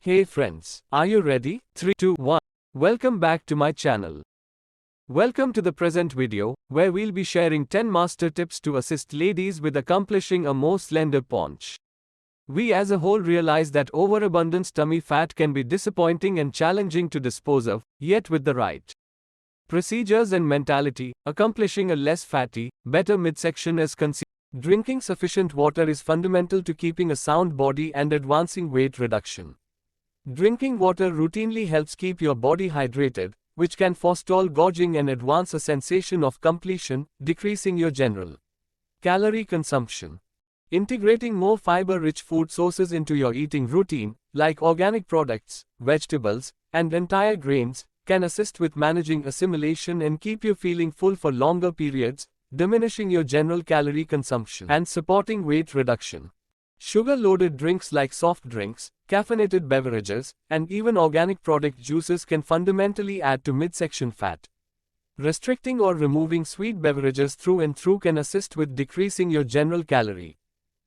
Hey friends, are you ready? 3, 2, 1. Welcome back to my channel. Welcome to the present video, where we'll be sharing 10 master tips to assist ladies with accomplishing a more slender paunch. We as a whole realize that overabundant tummy fat can be disappointing and challenging to dispose of, yet with the right procedures and mentality, accomplishing a less fatty, better midsection is conceivable. Drinking sufficient water is fundamental to keeping a sound body and advancing weight reduction. Drinking water routinely helps keep your body hydrated, which can forestall gorging and advance a sensation of completion, decreasing your general calorie consumption. Integrating more fiber-rich food sources into your eating routine, like organic products, vegetables, and entire grains, can assist with managing assimilation and keep you feeling full for longer periods, diminishing your general calorie consumption and supporting weight reduction. Sugar-loaded drinks like soft drinks, caffeinated beverages, and even organic product juices can fundamentally add to midsection fat. Restricting or removing sweet beverages through and through can assist with decreasing your general calorie